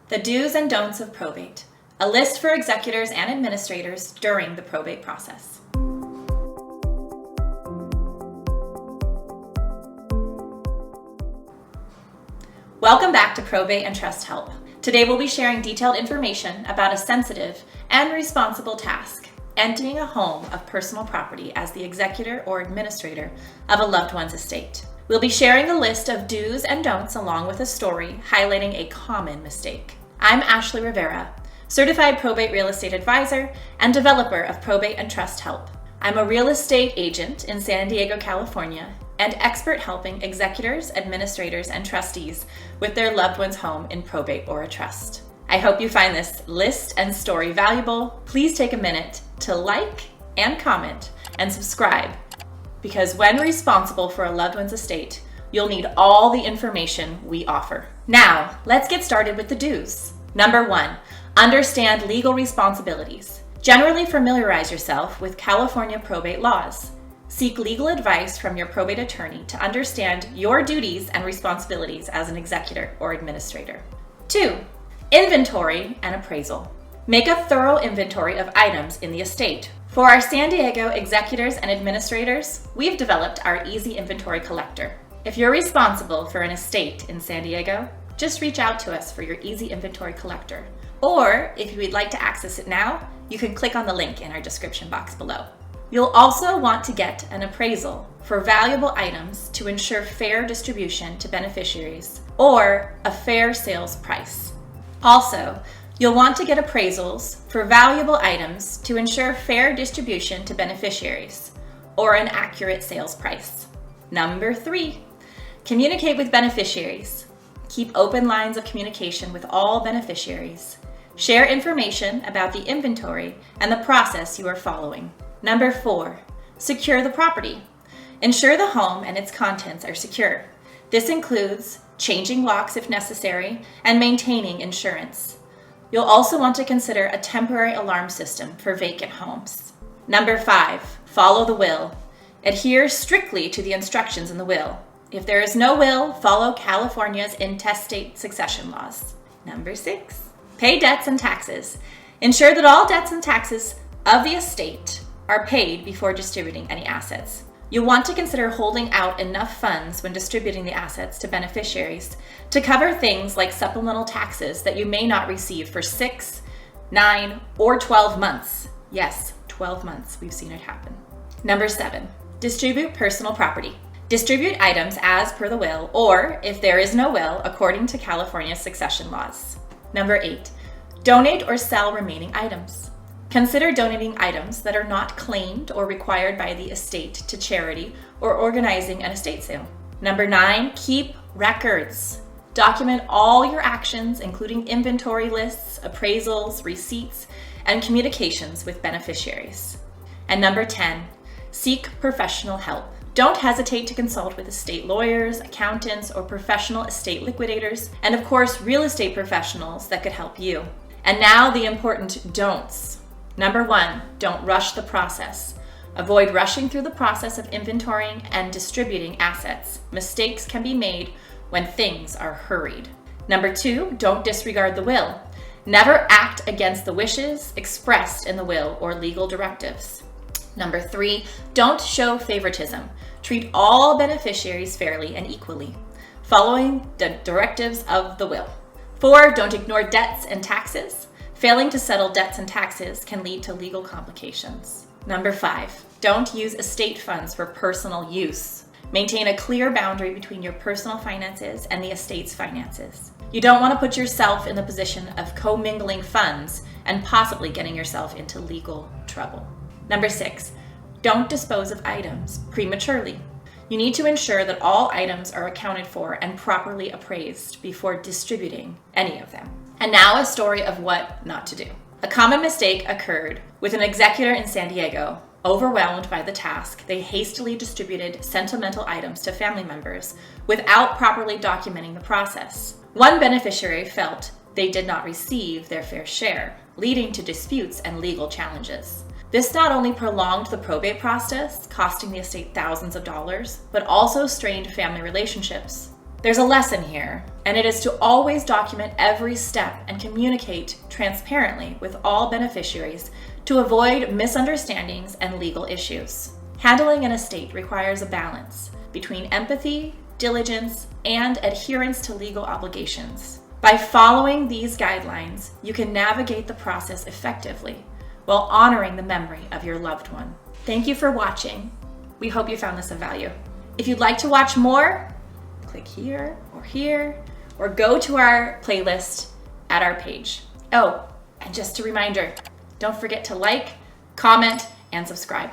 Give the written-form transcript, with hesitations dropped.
The do's and don'ts of probate, a list for executors and administrators during the probate process. Welcome back to Probate and Trust Help. Today we'll be sharing detailed information about a sensitive and responsible task, emptying a home of personal property as the executor or administrator of a loved one's estate. We'll be sharing a list of do's and don'ts along with a story highlighting a common mistake. I'm Ashlie Rivera, certified probate real estate advisor and developer of Probate and Trust Help. I'm a real estate agent in San Diego, California, and expert helping executors, administrators, and trustees with their loved one's home in probate or a trust. I hope you find this list and story valuable. Please take a minute to like and comment and subscribe, because when responsible for a loved one's estate, you'll need all the information we offer. Now, let's get started with the do's. Number 1, understand legal responsibilities. Generally familiarize yourself with California probate laws. Seek legal advice from your probate attorney to understand your duties and responsibilities as an executor or administrator. 2, inventory and appraisal. Make a thorough inventory of items in the estate. For our San Diego executors and administrators, we've developed our Easy Inventory Collector. If you're responsible for an estate in San Diego, just reach out to us for your Easy Inventory Collector. Or if you would like to access it now, you can click on the link in our description box below. You'll also want to get an appraisal for valuable items to ensure fair distribution to beneficiaries or a fair sales price. Also, you'll want to get appraisals for valuable items to ensure fair distribution to beneficiaries or an accurate sales price. Number 3, communicate with beneficiaries. Keep open lines of communication with all beneficiaries. Share information about the inventory and the process you are following. Number 4, secure the property. Ensure the home and its contents are secure. This includes changing locks if necessary and maintaining insurance. You'll also want to consider a temporary alarm system for vacant homes. Number 5, follow the will. Adhere strictly to the instructions in the will. If there is no will, follow California's intestate succession laws. Number 6, pay debts and taxes. Ensure that all debts and taxes of the estate are paid before distributing any assets. You'll want to consider holding out enough funds when distributing the assets to beneficiaries to cover things like supplemental taxes that you may not receive for 6, 9, or 12 months. Yes, 12 months, we've seen it happen. Number 7, distribute personal property. Distribute items as per the will, or if there is no will, according to California succession laws. Number 8, donate or sell remaining items. Consider donating items that are not claimed or required by the estate to charity or organizing an estate sale. Number 9, keep records. Document all your actions, including inventory lists, appraisals, receipts, and communications with beneficiaries. And number 10, seek professional help. Don't hesitate to consult with estate lawyers, accountants, or professional estate liquidators, and of course, real estate professionals that could help you. And now the important don'ts. Number 1, don't rush the process. Avoid rushing through the process of inventorying and distributing assets. Mistakes can be made when things are hurried. Number 2, don't disregard the will. Never act against the wishes expressed in the will or legal directives. Number 3, don't show favoritism. Treat all beneficiaries fairly and equally, following the directives of the will. 4, don't ignore debts and taxes. Failing to settle debts and taxes can lead to legal complications. Number 5, don't use estate funds for personal use. Maintain a clear boundary between your personal finances and the estate's finances. You don't want to put yourself in the position of commingling funds and possibly getting yourself into legal trouble. Number 6, don't dispose of items prematurely. You need to ensure that all items are accounted for and properly appraised before distributing any of them. And now a story of what not to do. A common mistake occurred with an executor in San Diego. Overwhelmed by the task, they hastily distributed sentimental items to family members without properly documenting the process. One beneficiary felt they did not receive their fair share, leading to disputes and legal challenges. This not only prolonged the probate process, costing the estate thousands of dollars, but also strained family relationships. There's a lesson here, and it is to always document every step and communicate transparently with all beneficiaries to avoid misunderstandings and legal issues. Handling an estate requires a balance between empathy, diligence, and adherence to legal obligations. By following these guidelines, you can navigate the process effectively while honoring the memory of your loved one. Thank you for watching. We hope you found this of value. If you'd like to watch more, click here, or go to our playlist at our page. Oh, and just a reminder, don't forget to like, comment, and subscribe.